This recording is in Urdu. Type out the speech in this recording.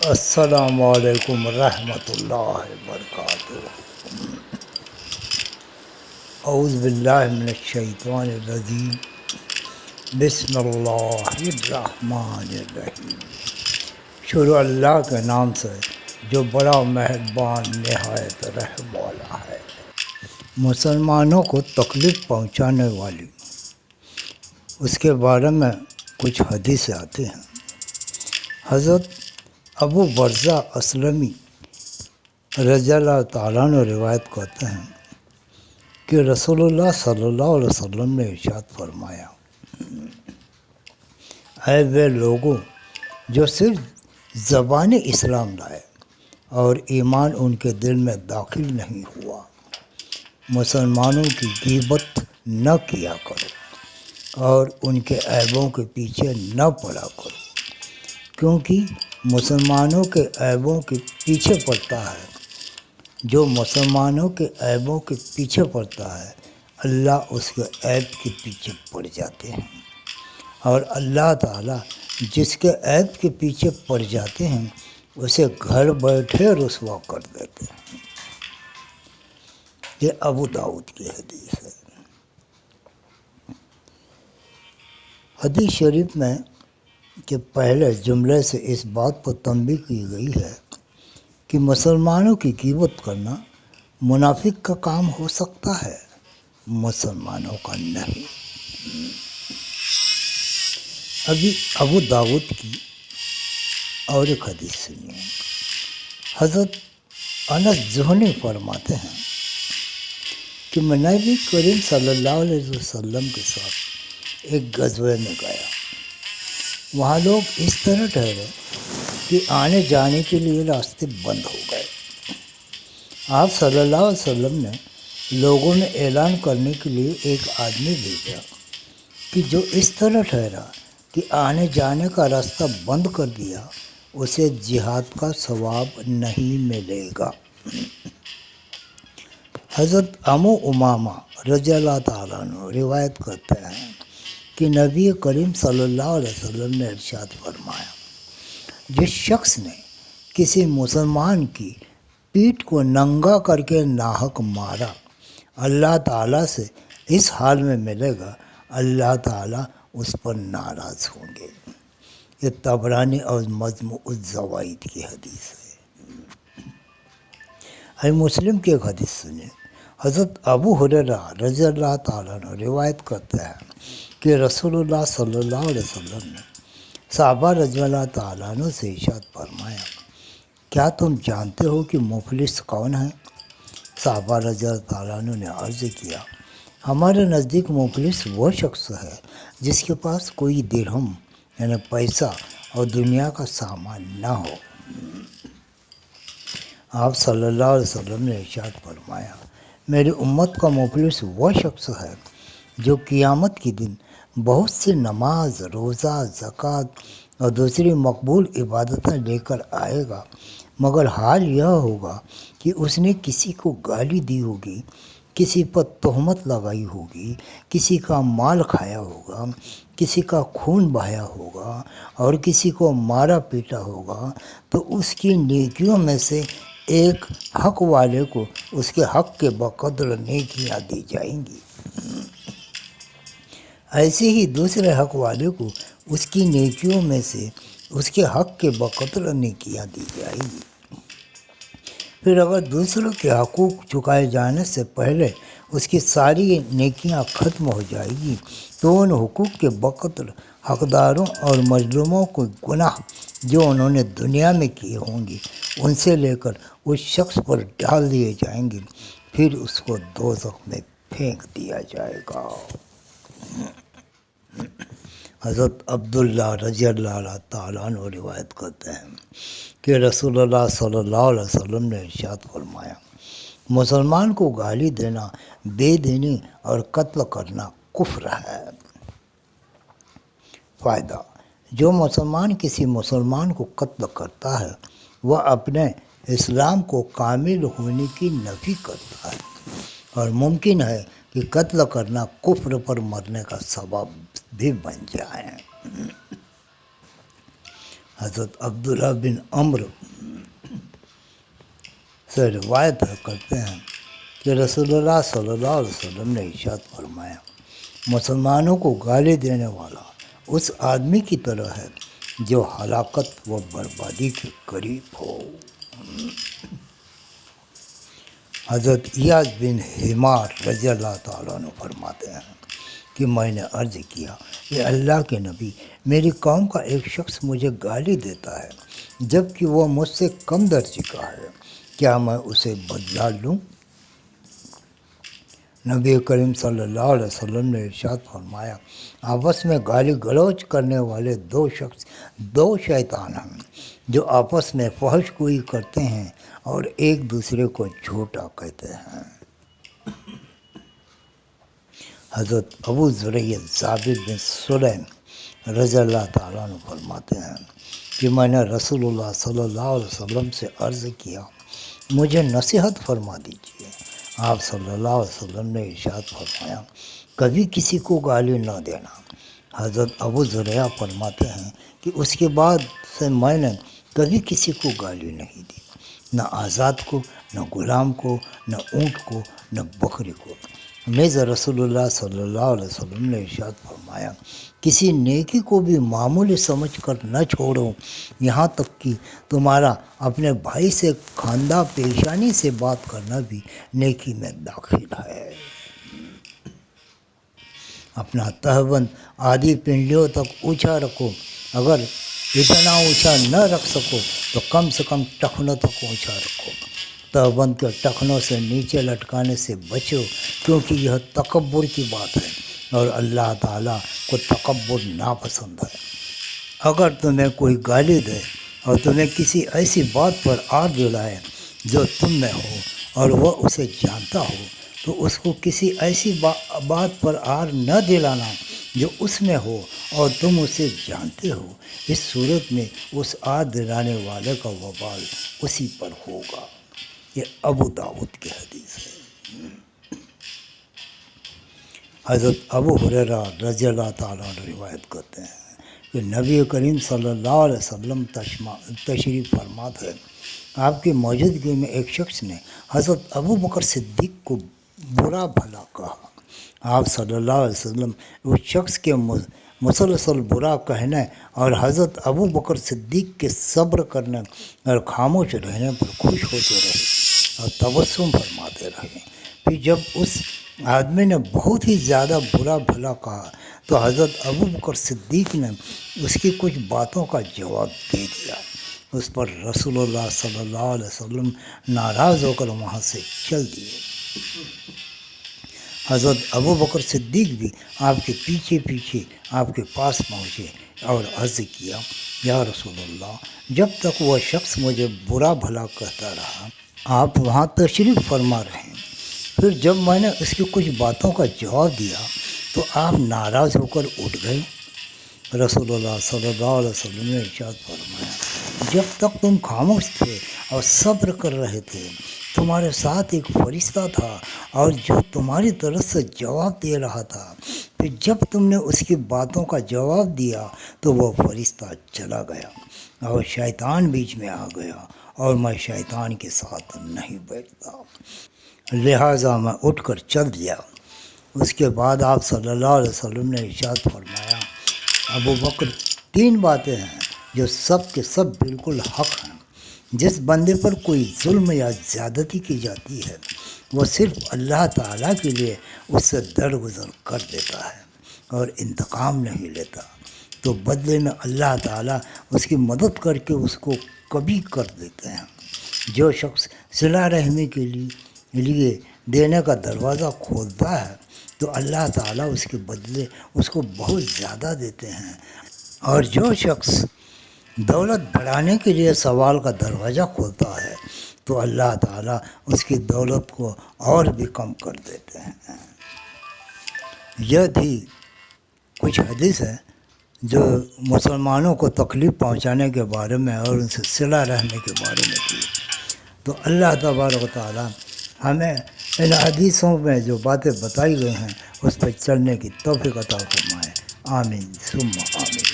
السلام علیکم ورحمۃ اللہ وبرکاتہ۔ اعوذ باللہ من الشیطان الرجیم، بسم اللہ الرحمن الرحیم۔ شروع اللہ کے نام سے جو بڑا مہربان نہایت رحم والا ہے۔ مسلمانوں کو تکلیف پہنچانے والی اس کے بارے میں کچھ حدیث آتے ہیں۔ حضرت ابو برزہ اسلمی رضی اللہ تعالیٰ عنہ روایت کرتے ہیں کہ رسول اللہ صلی اللہ علیہ وسلم نے ارشاد فرمایا، اے وہ لوگوں جو صرف زبانی اسلام لائے اور ایمان ان کے دل میں داخل نہیں ہوا، مسلمانوں کی غیبت نہ کیا کرو اور ان کے عیبوں کے پیچھے نہ پڑا کرو، کیونکہ مسلمانوں کے عیبوں کے پیچھے پڑتا ہے جو مسلمانوں کے عیبوں کے پیچھے پڑتا ہے، اللہ اس کے عیب کے پیچھے پڑ جاتے ہیں، اور اللہ تعالیٰ جس کے عیب کے پیچھے پڑ جاتے ہیں اسے گھر بیٹھے رسوا کر دیتے ہیں۔ یہ ابو داؤد کی حدیث ہے۔ حدیث شریف میں کہ پہلے جملے سے اس بات پر تنبیہ کی گئی ہے کہ مسلمانوں کی غیبت کرنا منافق کا کام ہو سکتا ہے، مسلمانوں کا نہیں۔ ابھی ابو داؤد کی اور ایک حدیث سنیے۔ حضرت انس جوہنی فرماتے ہیں کہ میں نبی کریم صلی اللہ علیہ وسلم کے ساتھ ایک غزوے میں گیا۔ وہاں لوگ اس طرح ٹھہرے کہ آنے جانے کے لیے راستے بند ہو گئے۔ آپ صلی اللہ علیہ وسلم نے لوگوں نے اعلان کرنے کے لیے ایک آدمی بھیجا کہ جو اس طرح ٹھہرا کہ آنے جانے کا راستہ بند کر دیا اسے جہاد کا ثواب نہیں ملے گا۔ حضرت ابو امامہ رضی اللہ تعالیٰ عنہ روایت کرتے ہیں کہ نبی کریم صلی اللہ علیہ وسلم نے ارشاد فرمایا، جس شخص نے کسی مسلمان کی پیٹھ کو ننگا کر کے ناحق مارا، اللہ تعالیٰ سے اس حال میں ملے گا، اللہ تعالیٰ اس پر ناراض ہوں گے۔ یہ طبرانی اور مجموع الزوائد کی حدیث ہے۔ ہے مسلم کی ایک حدیث سنیں۔ حضرت ابو ہریرہ رضی اللہ تعالیٰ عنہ روایت کرتے ہیں کہ رسول اللہ صلی اللہ علیہ وسلم نے صحابہ رضی اللہ تعالیٰ عنہ سے ارشاد فرمایا، کیا تم جانتے ہو کہ مفلس کون ہے؟ صحابہ رضی اللہ تعالیٰ عنہ نے عرض کیا، ہمارے نزدیک مفلس وہ شخص ہے جس کے پاس کوئی درہم یعنی پیسہ اور دنیا کا سامان نہ ہو۔ آپ صلی اللہ علیہ وسلم نے ارشاد فرمایا، میری امت کا مفلس وہ شخص ہے جو قیامت کے دن بہت سی نماز، روزہ، زکوٰۃ اور دوسری مقبول عبادتیں لے کر آئے گا، مگر حال یہ ہوگا کہ اس نے کسی کو گالی دی ہوگی، کسی پر تہمت لگائی ہوگی، کسی کا مال کھایا ہوگا، کسی کا خون بہایا ہوگا اور کسی کو مارا پیٹا ہوگا، تو اس کی نیکیوں میں سے ایک حق والے کو اس کے حق کے بقدر نیکیاں دی جائیں گی، ایسے ہی دوسرے حق والے کو اس کی نیکیوں میں سے اس کے حق کے بقدر نیکیاں دی جائیں گی۔ پھر اگر دوسروں کے حقوق چکائے جانے سے پہلے اس کی ساری نیکیاں ختم ہو جائے گی تو ان حقوق کے بقدر حقداروں اور مظلوموں کو گناہ جو انہوں نے دنیا میں کیے ہوں گے ان سے لے کر اس شخص پر ڈال دیے جائیں گے، پھر اس کو دوزخ میں پھینک دیا جائے گا۔ حضرت عبداللہ رضی اللہ تعالیٰ عنہ روایت کرتے ہیں کہ رسول اللہ صلی اللہ علیہ وسلم نے ارشاد فرمایا، مسلمان کو گالی دینا، بے دینی اور قتل کرنا کفر ہے۔ فائدہ، جو مسلمان کسی مسلمان کو قتل کرتا ہے وہ اپنے اسلام کو کامل ہونے کی نفی کرتا ہے، اور ممکن ہے کہ قتل کرنا کفر پر مرنے کا سبب بھی بن جائے۔ حضرت عبداللہ بن عمرو سے روایت کرتے ہیں کہ رسول اللہ صلی اللہ علیہ وسلم نے ارشاد فرمایا، مسلمانوں کو گالی دینے والا اس آدمی کی طرح ہے جو ہلاکت و بربادی کے قریب ہو۔ حضرت ایاز بن حمار رضی اللہ تعالیٰ عنہ فرماتے ہیں کہ میں نے عرض کیا کہ اللہ کے نبی، میری قوم کا ایک شخص مجھے گالی دیتا ہے جب کہ وہ مجھ سے کم درجے کا ہے، کیا میں اسے بدلا لوں؟ نبی کریم صلی اللہ علیہ وسلم نے ارشاد فرمایا، آپس میں گالی گلوچ کرنے والے دو شیطان ہیں جو آپس میں فحش گوئی کرتے ہیں اور ایک دوسرے کو جھوٹا کہتے ہیں۔ حضرت ابو ذریع ثابت بن سلیم رضی اللہ تعالیٰ عنہ فرماتے ہیں کہ میں نے رسول اللہ صلی اللہ علیہ وسلم سے عرض کیا، مجھے نصیحت فرما دیجیے۔ آپ صلی اللہ علیہ وسلم نے ارشاد فرمایا، کبھی کسی کو گالی نہ دینا۔ حضرت ابو ذریع فرماتے ہیں کہ اس کے بعد سے میں نے کبھی کسی کو گالی نہیں دی، نہ آزاد کو، نہ غلام کو، نہ اونٹ کو، نہ بکری کو۔ نیز رسول اللہ صلی اللہ علیہ وسلم نے ارشاد فرمایا، کسی نیکی کو بھی معمولی سمجھ کر نہ چھوڑو، یہاں تک کہ تمہارا اپنے بھائی سے خواندہ پیشانی سے بات کرنا بھی نیکی میں داخل ہے۔ اپنا تہبند آدھی پنڈلیوں تک اونچا رکھو، اگر اتنا اونچا نہ رکھ سکو تو کم سے کم ٹخنوں تک اونچا رکھو۔ تہبند کے ٹخنوں سے نیچے لٹکانے سے بچو، کیونکہ یہ تکبر کی بات ہے اور اللہ تعالیٰ کو تکبر ناپسند ہے۔ اگر تمہیں کوئی گالی دے اور تمہیں کسی ایسی بات پر آر دلائے جو تم میں ہو اور وہ اسے جانتا ہو، تو اس کو کسی ایسی بات پر آر نہ دلانا جو اس میں ہو اور تم اسے جانتے ہو۔ اس صورت میں اس آر دلانے والے کا وبال اسی پر ہوگا۔ یہ ابو داؤد کی حدیث ہے۔ حضرت ابو ہریرہ رضی اللہ تعالیٰ عنہ روایت کرتے ہیں کہ نبی کریم صلی اللہ علیہ وسلم تشریف فرما تھے۔ آپ کی موجودگی میں ایک شخص نے حضرت ابو بکر صدیق کو برا بھلا کہا۔ آپ صلی اللہ علیہ وسلم اس شخص کے مسلسل برا کہنے اور حضرت ابو بکر صدیق کے صبر کرنے اور خاموش رہنے پر خوش ہوتے رہے اور تبسم فرماتے رہے۔ پھر جب اس آدمی نے بہت ہی زیادہ برا بھلا کہا تو حضرت ابو بکر صدیق نے اس کی کچھ باتوں کا جواب دے دیا۔ اس پر رسول اللہ صلی اللہ علیہ وسلم ناراض ہو کر وہاں سے چل دیے۔ حضرت ابو بکر صدیق بھی آپ کے پیچھے پیچھے آپ کے پاس پہنچے اور عرض کیا، یا رسول اللہ، جب تک وہ شخص مجھے برا بھلا کہتا رہا آپ وہاں تشریف فرما رہے ہیں۔ پھر جب میں نے اس کی کچھ باتوں کا جواب دیا تو آپ ناراض ہو کر اٹھ گئے۔ رسول اللہ صلی اللہ علیہ وسلم نے ارشاد فرمایا، جب تک تم خاموش تھے اور صبر کر رہے تھے، تمہارے ساتھ ایک فرشتہ تھا اور جو تمہاری طرف سے جواب دے رہا تھا۔ پھر جب تم نے اس کی باتوں کا جواب دیا تو وہ فرشتہ چلا گیا اور شیطان بیچ میں آ گیا اور میں شیطان کے ساتھ نہیں بیٹھتا، لہٰذا میں اٹھ کر چل دیا۔ اس کے بعد آپ صلی اللہ علیہ وسلم نے ارشاد فرمایا، ابو بکر، 3 باتیں ہیں جو سب کے سب بالکل حق ہیں۔ جس بندے پر کوئی ظلم یا زیادتی کی جاتی ہے وہ صرف اللہ تعالیٰ کے لیے اس سے درگزر کر دیتا ہے اور انتقام نہیں لیتا، تو بدلے میں اللہ تعالیٰ اس کی مدد کر کے اس کو کبھی کر دیتے ہیں۔ جو شخص صلہ رحمی کے لیے دینے کا دروازہ کھولتا ہے تو اللہ تعالیٰ اس کے بدلے اس کو بہت زیادہ دیتے ہیں، اور جو شخص دولت بڑھانے کے لیے سوال کا دروازہ کھولتا ہے تو اللہ تعالیٰ اس کی دولت کو اور بھی کم کر دیتے ہیں۔ یہ تھی کچھ حدیث ہے جو مسلمانوں کو تکلیف پہنچانے کے بارے میں اور ان سے صلہ رحمی کے بارے میں تھی۔ تو اللہ تبارک و تعالیٰ ہمیں ان حدیثوں میں جو باتیں بتائی گئی ہیں اس پر چلنے کی توفیق عطا فرمائے۔ آمین ثم آمین۔